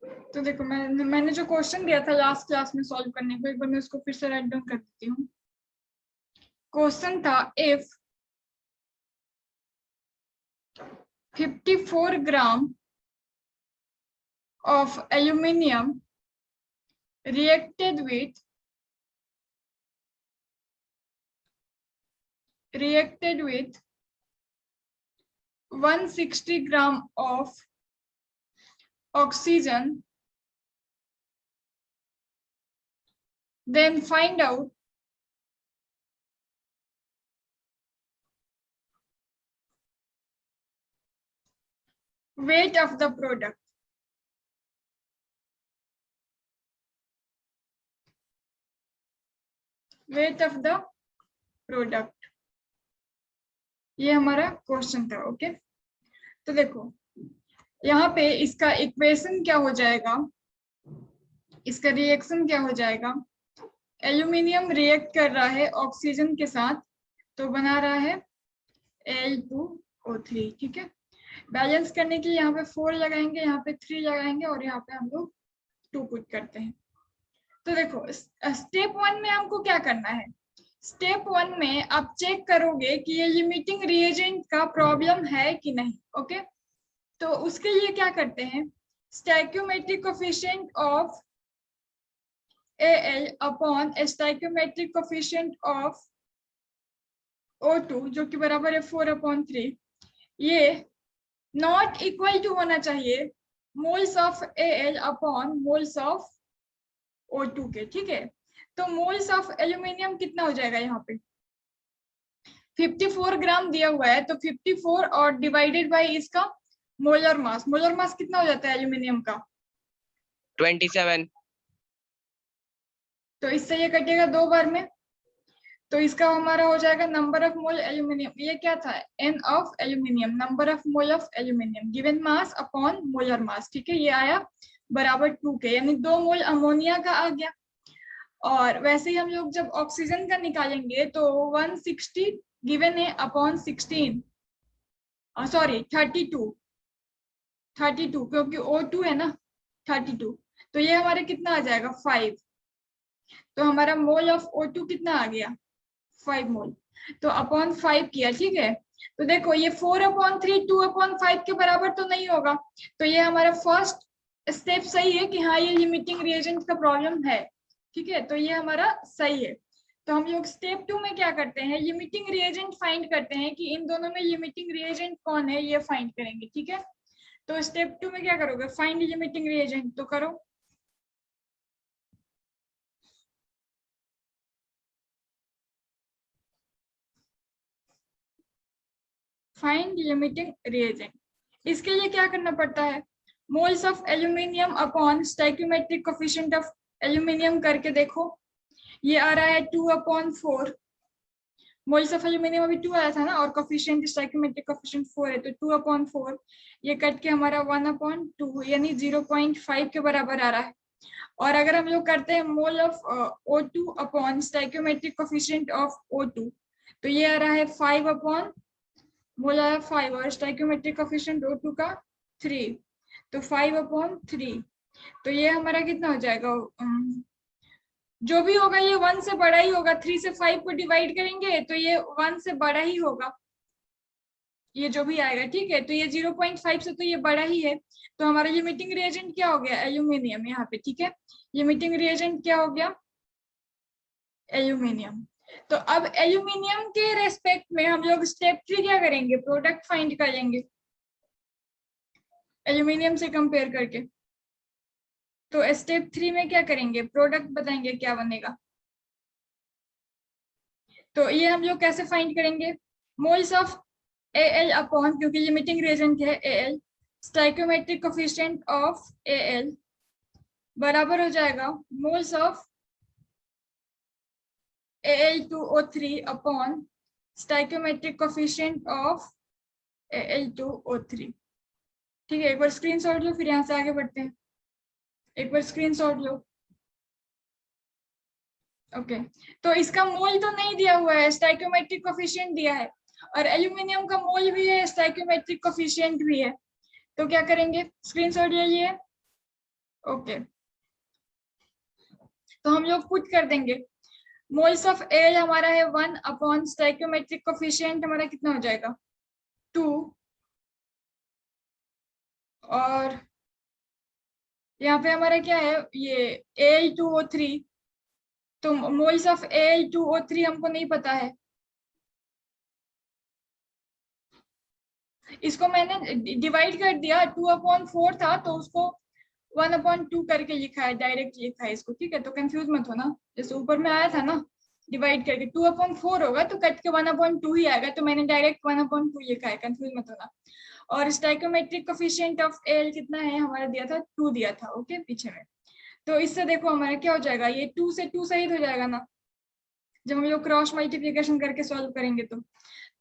तो देखो मैंने जो क्वेश्चन दिया था लास्ट क्लास में सॉल्व करने को, एक बार मैं उसको फिर से राइट डाउन कर देती हूँ। क्वेश्चन था if 54 gram of aluminium reacted with 160 gram of oxygen, then find out weight of the product. Weight of the product, ये हमारा क्वेश्चन था। ओके, तो देखो यहाँ पे इसका इक्वेशन क्या हो जाएगा, इसका रिएक्शन क्या हो जाएगा। एल्यूमिनियम रिएक्ट कर रहा है ऑक्सीजन के साथ, तो बना रहा है Al2O3। ठीक है, बैलेंस करने के लिए यहाँ पे 4 लगाएंगे, यहाँ पे 3 लगाएंगे और यहाँ पे हम लोग 2 पुट करते हैं। तो देखो स्टेप 1 में हमको क्या करना है। स्टेप 1 में आप चेक करोगे कि ये लिमिटिंग रिएजेंट का प्रॉब्लम है कि नहीं। ओके, तो उसके लिए क्या करते हैं, stoichiometric coefficient of Al upon stoichiometric coefficient of O2 जो कि बराबर है 4/3, ये नॉट इक्वल टू होना चाहिए moles of Al upon moles of O2 के। ठीक है, तो मोल्स ऑफ एल्यूमिनियम कितना हो जाएगा, यहाँ पे 54 ग्राम दिया हुआ है, तो 54 और डिवाइडेड बाय इसका मोलर मास। मोलर मास कितना हो जाता है एल्यूमिनियम का 27। तो इससे ये कटेगा 2 बार में, तो इसका हमारा हो जाएगा नंबर ऑफ मोल एल्यूमिनियम। ये क्या था, n of aluminium, number of mole of aluminium given mass upon molar mass. ठीक है, ये आया बराबर 2 के, यानी 2 मोल अमोनिया का आ गया। और वैसे ही हम लोग जब ऑक्सीजन का निकालेंगे तो 160 गिवन है अपॉन 16, सॉरी 32 क्योंकि O2 है ना 32, तो ये हमारे कितना आ जाएगा 5। तो हमारा मोल ऑफ O2 कितना आ गया 5 मोल, तो अपॉन 5 किया। ठीक है, तो देखो ये 4/3 2/5 के बराबर तो नहीं होगा, तो ये हमारा फर्स्ट स्टेप सही है कि हाँ ये लिमिटिंग रिएजेंट का प्रॉब्लम है। ठीक है, तो ये हमारा सही है। तो हम लोग स्टेप 2 में क्या करते हैं, लिमिटिंग रिएजेंट फाइंड करते हैं कि इन दोनों में लिमिटिंग रिएजेंट कौन है, ये फाइंड करेंगे। ठीक है, तो स्टेप 2 में क्या करोगे, फाइंड लिमिटिंग रिएजेंट, तो करो। फाइंड लिमिटिंग रिएजेंट, इसके लिए क्या करना पड़ता है, moles of aluminium upon stoichiometric coefficient of aluminium करके देखो, ये आ रहा है 2/4। मोल्स ऑफ एल्यूमिनियम अभी 2 आया था ना, और कोएफिशिएंट स्टोइकियोमेट्रिक कोएफिशिएंट 4 है, तो 2/4 ये कट के हमारा 1/2 यानी 0.5 के बराबर आ रहा है। और अगर हम लोग करते हैं mole of O2 upon stoichiometric coefficient of O2, तो ये आ रहा है 5 अपॉन मोल आया 5 और स्टोइकियोमेट्रिक कोएफिशिएंट O2 का 3, तो 5/3, तो ये हमारा कितना हो जाएगा, जो भी होगा ये 1 से बड़ा ही होगा। 3 से 5 को डिवाइड करेंगे तो ये 1 से बड़ा ही होगा, ये जो भी आएगा। ठीक है, तो ये 0.5 से तो ये बड़ा ही है, तो हमारा लिमिटिंग रिएजेंट क्या हो गया, एल्यूमिनियम यहाँ पे। ठीक है, लिमिटिंग रिएजेंट क्या हो गया, एल्यूमिनियम। तो अब एल्यूमिनियम के रेस्पेक्ट में हम लोग स्टेप 3 क्या करेंगे, प्रोडक्ट फाइंड करेंगे एल्यूमिनियम से कंपेयर करके। तो स्टेप 3 में क्या करेंगे, प्रोडक्ट बताएंगे क्या बनेगा। तो ये हम लोग कैसे फाइंड करेंगे, मोल्स ऑफ Al अपॉन, क्योंकि लिमिटिंग रिएजेंट है Al, stoichiometric coefficient of Al बराबर हो जाएगा moles of Al2O3 upon stoichiometric coefficient of Al2O3। ठीक है, एक बार स्क्रीनशॉट लो, फिर यहाँ से आगे बढ़ते हैं। एक बार स्क्रीनशॉट लो। ओके, तो इसका मोल तो नहीं दिया हुआ है, स्टोइकियोमेट्रिक कोएफिशिएंट दिया है, और एल्यूमिनियम का मोल भी है, स्टोइकियोमेट्रिक कोएफिशिएंट भी है। तो क्या करेंगे, स्क्रीनशॉट ले लिए। ओके, तो हम लोग पुट कर देंगे मोल्स ऑफ एल हमारा है 1 अपॉन स्टोइकोमेट्रिक कोफिशिएंट हमारा कितना हो जाएगा 2, और यहाँ पे हमारा क्या है ये Al2O3, तो मोल्स ऑफ Al2O3 हमको नहीं पता है, इसको मैंने डिवाइड कर दिया, 2/4 था तो उसको 1/2 करके लिखा है, डायरेक्ट लिखा है इसको, ठीक है, तो कंफ्यूज मत होना, जैसे ऊपर में आया था ना डिवाइड करके 2/4 होगा तो कट के 1/2 ही आएगा, तो मैंने डायरेक्ट 1/2 लिखा है, कंफ्यूज मत होना। और स्टोइकोमेट्रिक कोफिशिएंट ऑफ एल कितना है हमारा दिया था 2 दिया था, ओके पीछे में, तो इससे देखो हमारा क्या हो जाएगा, ये 2 से 2 शहीद हो जाएगा ना जब हम लोग क्रॉस मल्टीप्लिकेशन करके सॉल्व करेंगे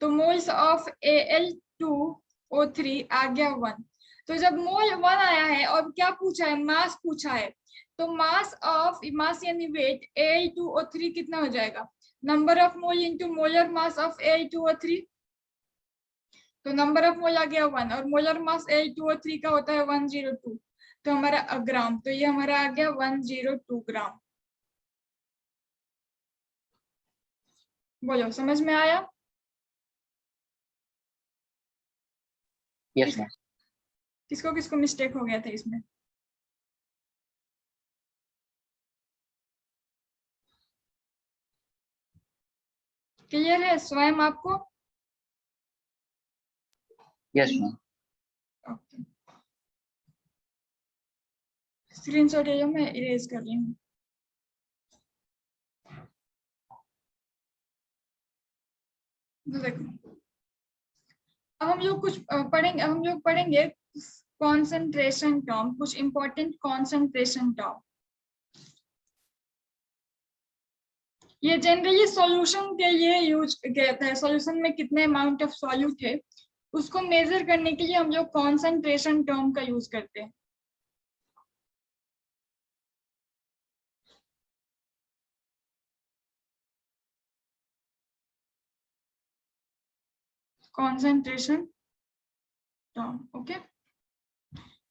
तो मोल्स ऑफ Al2O3 आ गया 1, तो जब मोल 1 आया है और क्या पूछा है मास पूछा है, तो मास यानी वेट Al2O3 कितना हो जाएगा, number of mole into molar mass of Al2O3, तो नंबर ऑफ मोल आ गया 1 और मोलर मास Al2O3 का होता है 102, तो हमारा ग्राम, तो ये हमारा आ गया 102 ग्राम। बोलो समझ में आया? Yes ma'am. किसको किसको मिस्टेक हो गया था इसमें? क्लियर है स्वयं आपको? Yes ma'am. ओके, स्क्रीनशॉट ले लो, मैं इरेज कर रही हूँ। तो देखो अब हम लोग कुछ पढ़ेंगे, हम लोग पढ़ेंगे कॉन्सेंट्रेशन टर्म, कुछ इंपॉर्टेंट कॉन्सेंट्रेशन टर्म। ये जनरली सॉल्यूशन के लिए यूज किया जाता है, सॉल्यूशन में कितने अमाउंट ऑफ सॉल्यूट है उसको मेजर करने के लिए हम लोग कॉन्सेंट्रेशन टर्म का यूज करते हैं। Concentration term, okay.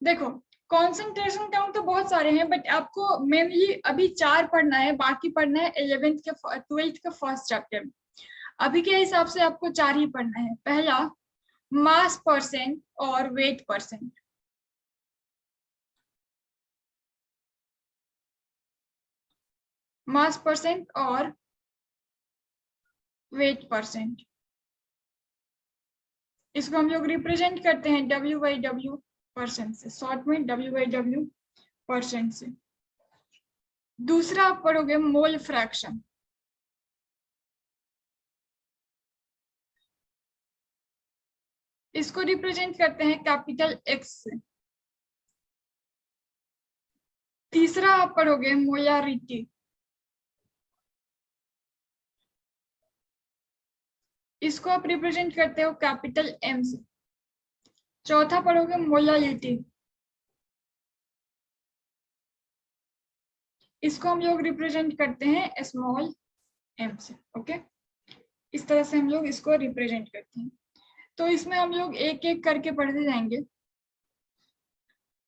देखो कॉन्सेंट्रेशन टर्म तो बहुत सारे हैं, बट आपको मेनली अभी 4 पढ़ना है, बाकी पढ़ना है 11th के 12th का फर्स्ट चैप्टर में। अभी के हिसाब से आपको 4 ही पढ़ना है। पहला मास परसेंट और वेट परसेंट, मास परसेंट और वेट परसेंट, इसको हम लोग रिप्रेजेंट करते हैं W/W परसेंट से, शॉर्ट में W/W परसेंट से। दूसरा आप पढ़ोगे मोल फ्रैक्शन, इसको रिप्रेजेंट करते हैं कैपिटल X से। तीसरा आप पढ़ोगे मोलारिटी, इसको आप रिप्रेजेंट करते हो कैपिटल M से। चौथा पढ़ोगे मोलालिटी, इसको हम लोग रिप्रेजेंट करते हैं स्मॉल m से, ओके। इस तरह से हम लोग इसको रिप्रेजेंट करते हैं। तो इसमें हम लोग एक एक करके पढ़ते जाएंगे।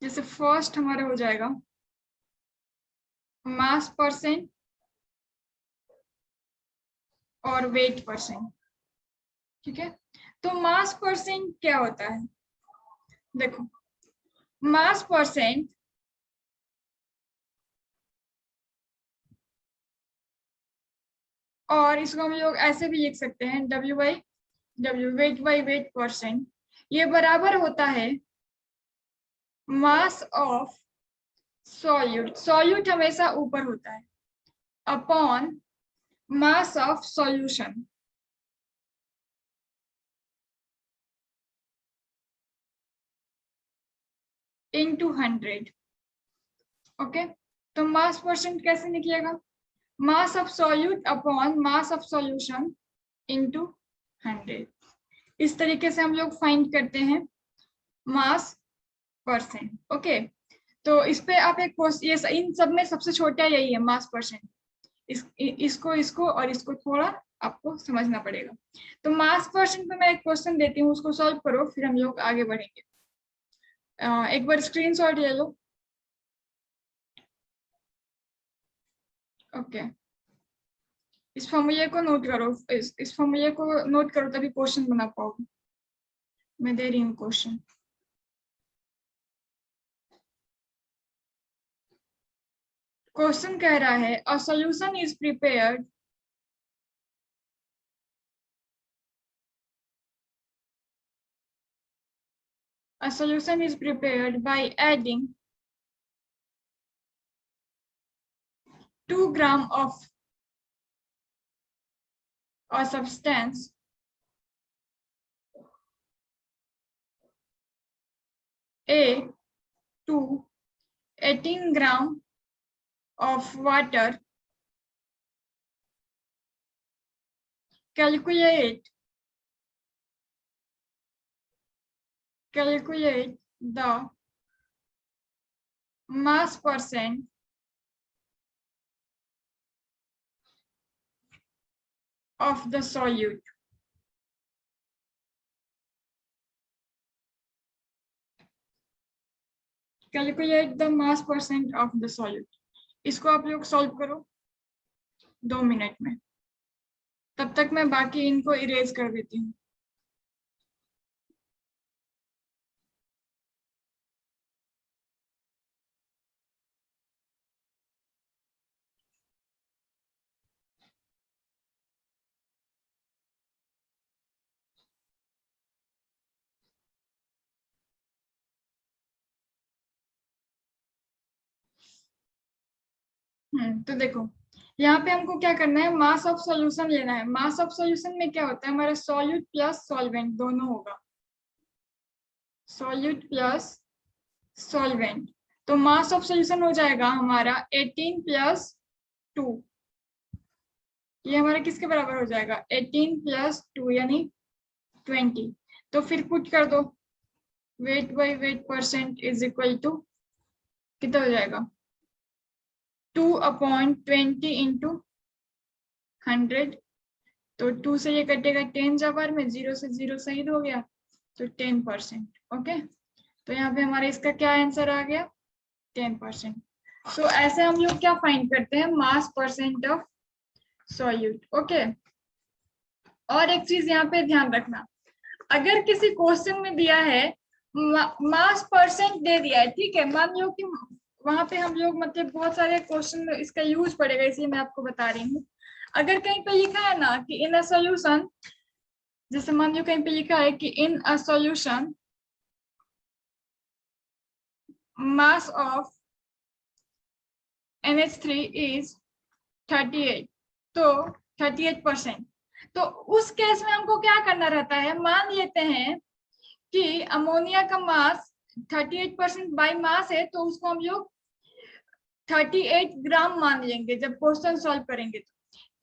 जैसे फर्स्ट हमारा हो जाएगा मास परसेंट और वेट परसेंट, ठीक है। तो मास परसेंट क्या होता है, देखो मास परसेंट और इसको हम लोग ऐसे भी लिख सकते हैं W/W, वेट परसेंट, ये बराबर होता है मास ऑफ सॉल्यूट, सॉल्यूट हमेशा ऊपर होता है, upon mass of solution into 100, okay. तो मास परसेंट कैसे निकलेगा, mass of solute upon mass of solution into 100। इस तरीके से हम लोग फाइंड करते हैं मास परसेंट, ओके। तो इस पे आप एक ये इन सब में सबसे छोटा यही है मास परसेंट, इसको और इसको थोड़ा आपको समझना पड़ेगा। तो मास परसेंट पे मैं एक क्वेश्चन देती हूँ, उसको सॉल्व करो, फिर हम लोग आगे बढ़ेंगे। एक बार स्क्रीनशॉट ले लो। ओके, इस फॉर्मूले को नोट करो, इस फॉर्मूले को नोट करो तभी क्वेश्चन बना पाओगे। मैं दे रही हूँ क्वेश्चन। क्वेश्चन कह रहा है a solution is prepared by adding 2 grams of a substance A to 18 grams of water. Calculate the mass percent of the solute. Calculate the mass percent of the solute. इसको आप लोग solve करो 2 minute में, तब तक मैं बाकी इनको इरेज कर देती हूँ। तो देखो यहाँ पे हमको क्या करना है, मास ऑफ सॉल्यूशन लेना है। मास ऑफ सॉल्यूशन में क्या होता है, हमारा सॉल्यूट प्लस सॉल्वेंट दोनों होगा, सॉल्यूट प्लस सॉल्वेंट। तो मास ऑफ सॉल्यूशन हो जाएगा हमारा 18 प्लस 2, ये हमारा किसके बराबर हो जाएगा, 18 प्लस 2 यानी 20। तो फिर पुट कर दो, weight by weight percent is equal to कितना हो जाएगा, 2/20 इंटू 100। तो 2 से ये कटेगा 10 जबर में, 0 से 0 शहीद हो गया, तो 10%। ओके, तो यहाँ पे हमारा इसका क्या आंसर आ गया, 10%। सो ऐसे हम लोग क्या फाइंड करते हैं, मास परसेंट ऑफ सॉल्यूट। ओके, और एक चीज यहाँ पे ध्यान रखना, अगर किसी क्वेश्चन में दिया है मास परसेंट दे दिया है, ठीक है, मान लो कि वहां पे हम लोग मतलब बहुत सारे क्वेश्चन में इसका यूज पड़ेगा, इसलिए मैं आपको बता रही हूँ। अगर कहीं पे लिखा है ना कि इन अ सॉल्यूशन, जैसे मान लो कहीं पे लिखा है कि in a solution mass of NH3 is 38, तो 38%। तो उस केस में हमको क्या करना रहता है, मान लेते हैं कि अमोनिया का मास 38% बाई मास है, तो उसको हम लोग 38 ग्राम मान लेंगे जब क्वेश्चन सॉल्व करेंगे। तो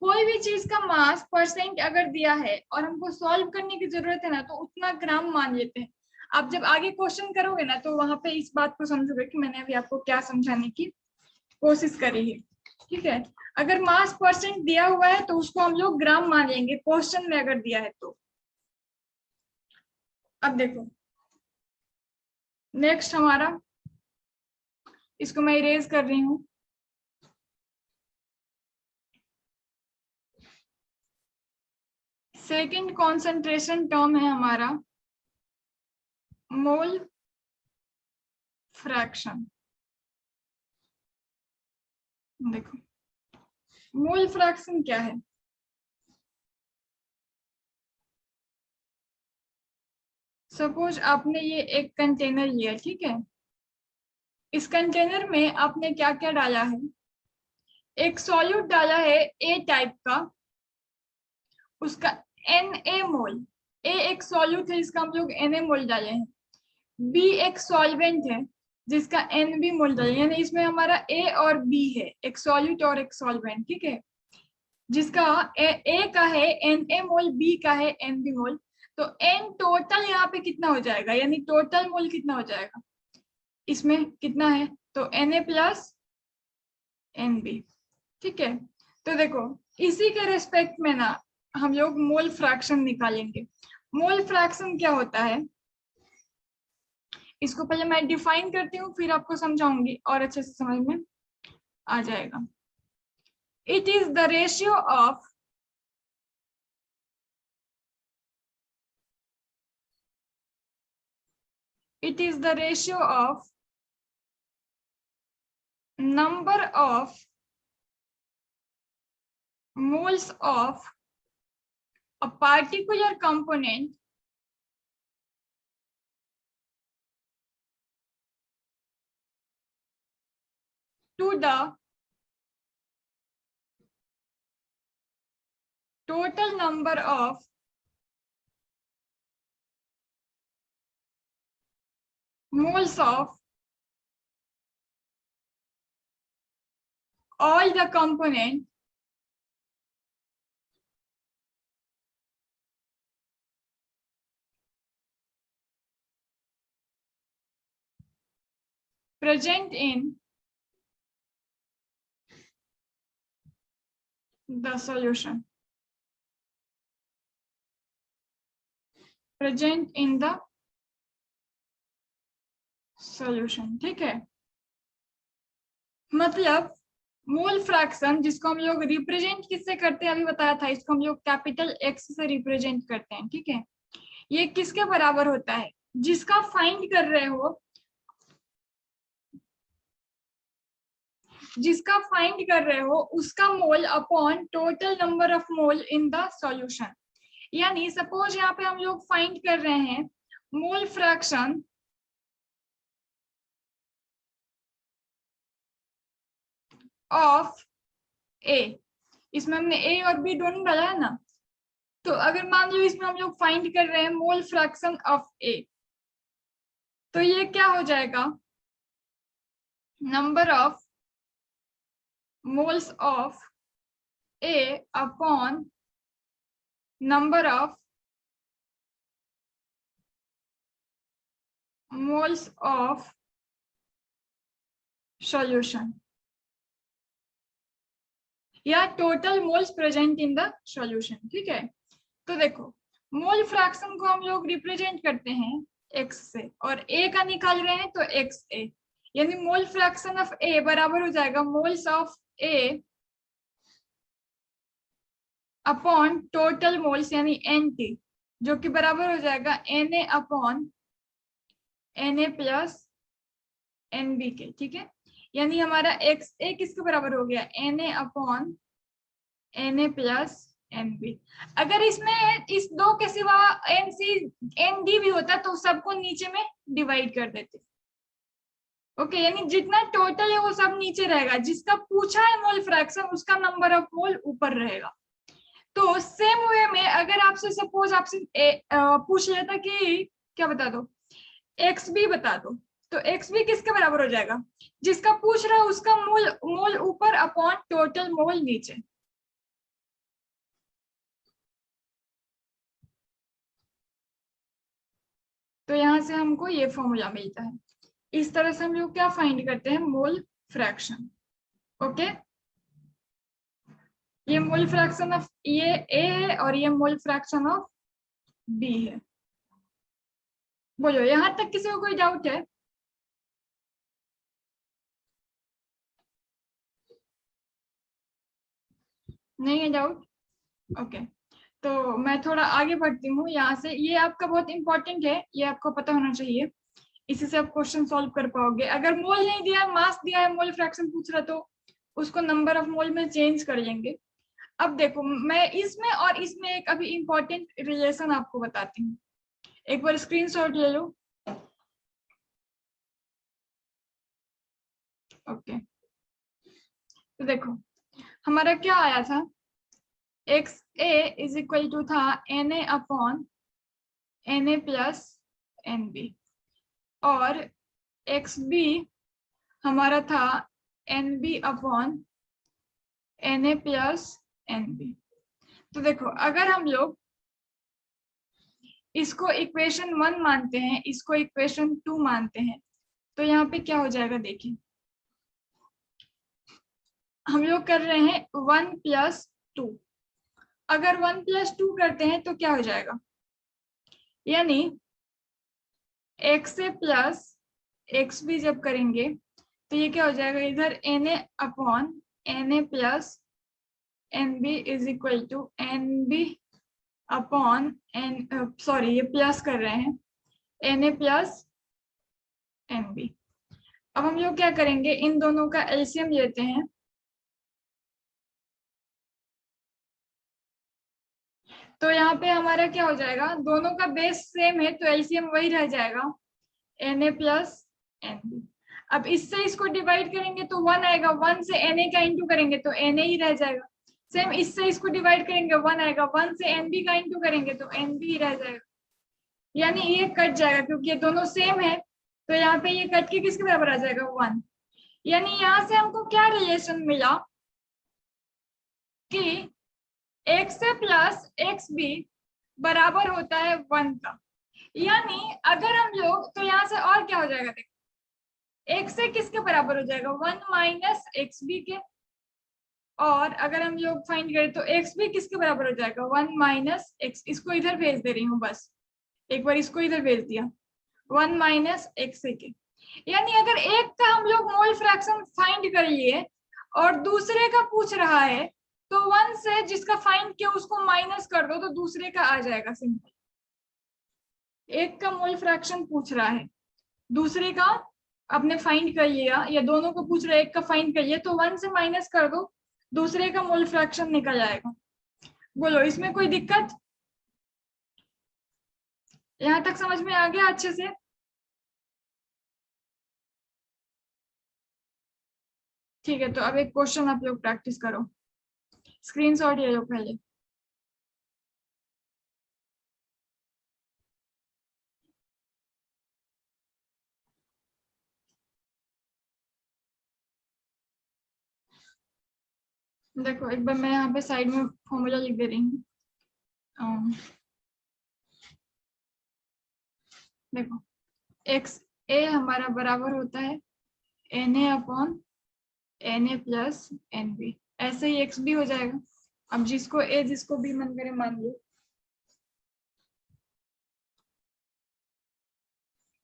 कोई भी चीज का मास परसेंट अगर दिया है और हमको सॉल्व करने की जरूरत है ना, तो उतना ग्राम मान लेते हैं। आप जब आगे क्वेश्चन करोगे ना, तो वहां पे इस बात को समझोगे कि मैंने अभी आपको क्या समझाने की कोशिश करी है, ठीक है। अगर मास परसेंट दिया हुआ है तो उसको हम लोग ग्राम मान लेंगे, क्वेश्चन में अगर दिया है तो। अब देखो नेक्स्ट हमारा, इसको मैं इरेज कर रही हूँ। सेकंड कॉन्सेंट्रेशन टर्म है हमारा मोल फ्रैक्शन। देखो मोल फ्रैक्शन क्या है, सपोज आपने ये एक कंटेनर लिया, ठीक है, इस कंटेनर में आपने क्या क्या डाला है, एक सॉल्यूट डाला है ए टाइप का, उसका Na मोल, ए एक सॉल्यूट है इसका हम लोग Na मोल डाले हैं, बी एक सॉल्वेंट है जिसका Nb मोल डाले, यानी इसमें हमारा ए और बी है, एक सॉल्यूट और एक सॉल्वेंट, ठीक है, जिसका ए का है Na मोल, बी का है Nb मोल। तो N टोटल यहाँ पे कितना हो जाएगा, यानी टोटल मोल कितना हो जाएगा, इसमें कितना है, तो Na प्लस Nb, ठीक है। तो देखो इसी के रेस्पेक्ट में ना हम लोग मोल फ्रैक्शन निकालेंगे। मोल फ्रैक्शन क्या होता है, इसको पहले मैं डिफाइन करती हूँ, फिर आपको समझाऊंगी और अच्छे से समझ में आ जाएगा। It is the ratio of number of moles of a particular component to the total number of moles of all the component present in the solution. Present in the solution. ठीक है, मतलब मोल फ्रैक्शन जिसको हम लोग represent किससे करते हैं, अभी बताया था, इसको हम लोग कैपिटल एक्स से रिप्रेजेंट करते हैं। ठीक है, ये किसके बराबर होता है, जिसका फाइंड कर रहे हो, जिसका फाइंड कर रहे हो उसका mole upon total number of mole in the solution. यानी सपोज यहाँ पे हम लोग फाइंड कर रहे हैं मोल फ्रैक्शन ऑफ ए, इसमें हमने ए और बी दोनों डाला है ना, तो अगर मान लो इसमें हम लोग फाइंड कर रहे हैं मोल फ्रैक्शन ऑफ ए, तो ये क्या हो जाएगा, number of moles of A upon number of moles of solution, या total moles present in the solution. ठीक है, तो देखो मोल फ्रैक्शन को हम लोग रिप्रेजेंट करते हैं x से, और a का निकाल रहे हैं तो xa, यानी मोल फ्रैक्शन ऑफ a बराबर हो जाएगा moles of a upon total moles यानी nt, जो कि बराबर हो जाएगा Na अपॉन Na प्लस Nb के। ठीक है, यानी हमारा xa किसके बराबर हो गया, Na अपॉन Na प्लस Nb। अगर इसमें इस दो के सिवा Nd भी होता तो सबको नीचे में डिवाइड कर देते। ओके, यानी जितना टोटल है वो सब नीचे रहेगा, जिसका पूछा है मोल फ्रैक्शन उसका नंबर ऑफ मोल ऊपर रहेगा। तो सेम वे में अगर आपसे सपोज आपसे पूछ लेता कि क्या बता दो, xb बता दो, तो xb किसके बराबर हो जाएगा, जिसका पूछ रहा है उसका मोल ऊपर अपॉन टोटल मोल नीचे। तो यहाँ से हमको ये फॉर्मूला मिलता है। इस तरह से हम लोग क्या फाइंड करते हैं, मोल फ्रैक्शन। ओके, ये मोल फ्रैक्शन ऑफ ये ए है और ये मोल फ्रैक्शन ऑफ बी है। बोलो, यहाँ तक किसी को कोई डाउट है? नहीं है डाउट? ओके, तो मैं थोड़ा आगे बढ़ती हूँ यहाँ से। ये आपका बहुत इंपॉर्टेंट है, ये आपको पता होना चाहिए, इसी से आप क्वेश्चन सॉल्व कर पाओगे। अगर मोल नहीं दिया है, मास दिया है, मोल फ्रैक्शन पूछ रहा तो उसको नंबर ऑफ मोल में चेंज कर लेंगे। अब देखो, मैं इसमें और इसमें एक अभी इंपॉर्टेंट रिलेशन आपको बताती हूँ, एक बार स्क्रीनशॉट ले लो। ओके, तो देखो हमारा क्या आया था, x A is equal to था Na अपॉन Na प्लस Nb, और एक्स बी हमारा था Nb अपॉन Na प्लस Nb। तो देखो अगर हम लोग इसको इक्वेशन 1 मानते हैं, इसको इक्वेशन 2 मानते हैं, तो यहाँ पे क्या हो जाएगा, देखिए हम लोग कर रहे हैं 1 प्लस 2। अगर 1 प्लस 2 करते हैं तो क्या हो जाएगा, यानी x A plus x B जब करेंगे तो ये क्या हो जाएगा, इधर Na अपॉन Na plus NB is equal to NB अपॉन N, सॉरी ये प्लस कर रहे हैं, Na प्लस NB। अब हम लोग क्या करेंगे, इन दोनों का एलसीएम लेते हैं। तो यहाँ पे हमारा क्या हो जाएगा, दोनों का बेस सेम है तो एलसीएम वही रह जाएगा, Na प्लस NB। अब इससे इसको डिवाइड करेंगे तो 1 आएगा, 1 से Na का इंटू करेंगे तो Na ही रह जाएगा। सेम इससे इसको डिवाइड करेंगे 1 आएगा, 1 से NB का इंटू करेंगे तो NB ही रह जाएगा। यानी ये कट जाएगा क्योंकि ये दोनों सेम है, तो यहाँ पे ये कट के किसके बराबर आ जाएगा, 1। यानी यहाँ से हमको क्या रिलेशन मिला कि x प्लस xb बराबर होता है 1 का। यानी अगर हम लोग, तो यहाँ से और क्या हो जाएगा, देखो x से किसके बराबर हो जाएगा, 1 माइनस xb के। और अगर हम लोग फाइंड करें तो xb किसके बराबर हो जाएगा, 1 माइनस x। इसको इधर भेज दे रही हूँ, बस एक बार इसको इधर भेज दिया, 1 माइनस x के। यानी अगर एक का हम लोग मोल फ्रैक्शन फाइंड कर लिए और दूसरे का पूछ रहा है तो 1 से जिसका फाइंड किया उसको माइनस कर दो तो दूसरे का आ जाएगा सिंपल। एक का मोल फ्रैक्शन पूछ रहा है, दूसरे का आपने फाइंड कर लिया, या दोनों को पूछ रहा है, एक का फाइंड कर लिया तो 1 से माइनस कर दो, दूसरे का मोल फ्रैक्शन निकल आएगा। बोलो इसमें कोई दिक्कत, यहाँ तक समझ में आ गया अच्छे से? ठीक है, तो अब एक क्वेश्चन आप लोग प्रैक्टिस करो, स्क्रीनशॉट ले लो पहले। देखो एक बार मैं यहाँ पे साइड में फॉर्मूला लिख दे रही हूँ। देखो एक्स ए हमारा बराबर होता है Na अपॉन Na प्लस NB। ऐसे ही x भी हो जाएगा। अब जिसको a जिसको b मन करे मान लो।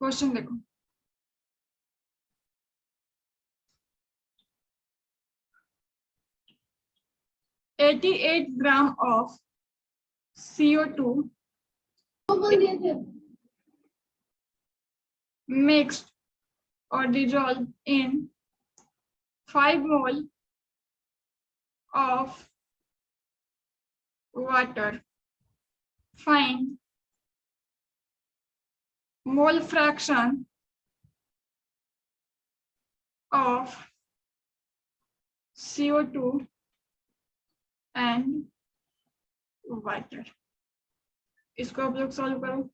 क्वेश्चन देखो, $88 gram of CO2 mixed or dissolved in 5 mole of water. Find mole fraction of CO2 and water. इसको आप लोग सॉल्व करो।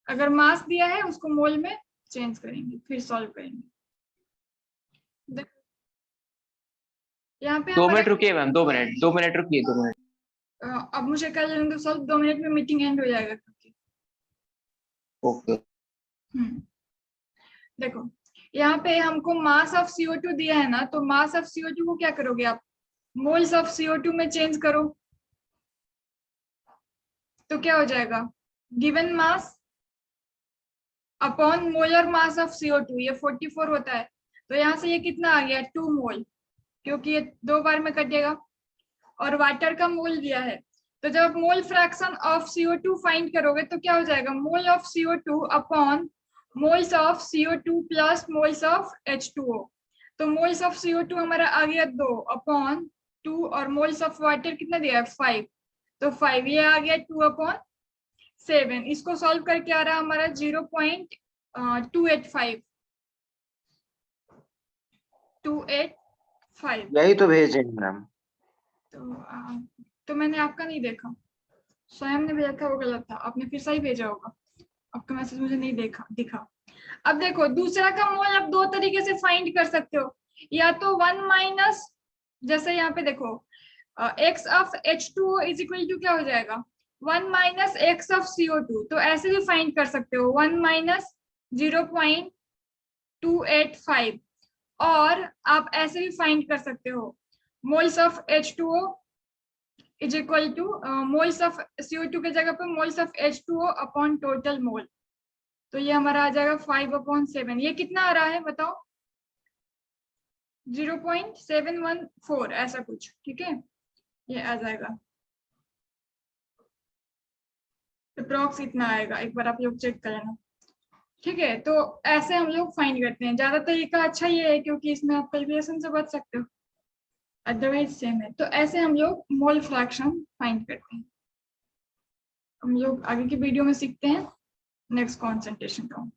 अगर मास दिया है उसको मोल में चेंज करेंगे, फिर सॉल्व करेंगे। यहाँ पे 2 मिनट रुकिए मैम, 2 मिनट, 2 मिनट रुकिए, 2 मिनट। अब मुझे कर लेने दो सॉल्व, 2 मिनट में मीटिंग एंड हो जाएगा क्योंकि। ओके। देखो यहाँ पे हमको मास ऑफ CO2 दिया है ना, तो मास ऑफ CO2 को क्या करोगे आप, मोल्स ऑफ CO2 में चेंज करो, तो क्या हो जाएगा, given mass upon molar mass of CO2, ये 44 होता है, तो यहाँ से ये कितना आ गया 2 मोल, क्योंकि ये 2 बार में कटेगा। और वाटर का मोल दिया है, तो जब आप mole fraction of CO2 find करोगे तो क्या हो जाएगा, mole of CO2 upon moles of CO2 plus moles of H2O। तो मोल्स ऑफ CO2 हमारा आ गया 2 अपॉन 2, और मोल्स ऑफ वाटर कितना दिया है 5, तो 5 ये आ गया 2 अपॉन 7। इसको सॉल्व करके आ रहा है हमारा 0.285। यही तो भेजे मैम। तो मैंने आपका नहीं देखा, स्वयं ने भेजा था वो गलत था, आपने फिर सही भेजा होगा, आपका मैसेज मुझे नहीं दिखा। अब देखो दूसरा का मोल आप 2 तरीके से फाइंड कर सकते हो, या तो 1 माइनस, जैसे यहाँ पे देखो x of H2O is equal to क्या हो जाएगा 1 माइनस x ऑफ CO2, तो ऐसे भी फाइंड कर सकते हो 1 माइनस 0.285, और आप ऐसे भी फाइंड कर सकते हो moles of H2O is equal two moles of CO2 के जगह पे moles of H2O upon total mole, तो ये हमारा आ जाएगा 5/7। ये कितना आ रहा है बताओ, 0.714 ऐसा कुछ, ठीक है, ये आ जाएगा, अप्रॉक्स इतना आएगा, एक बार आप लोग चेक कर लेना, ठीक है। तो ऐसे हम लोग फाइंड करते हैं, ज्यादा तरीका अच्छा ये है क्योंकि इसमें आप कैलकुलेशन से बच सकते हो, अदरवाइज सेम है। तो ऐसे हम लोग मोल फ्रैक्शन फाइंड करते हैं। हम लोग आगे की वीडियो में सीखते हैं नेक्स्ट कॉन्सेंट्रेशन टर्म।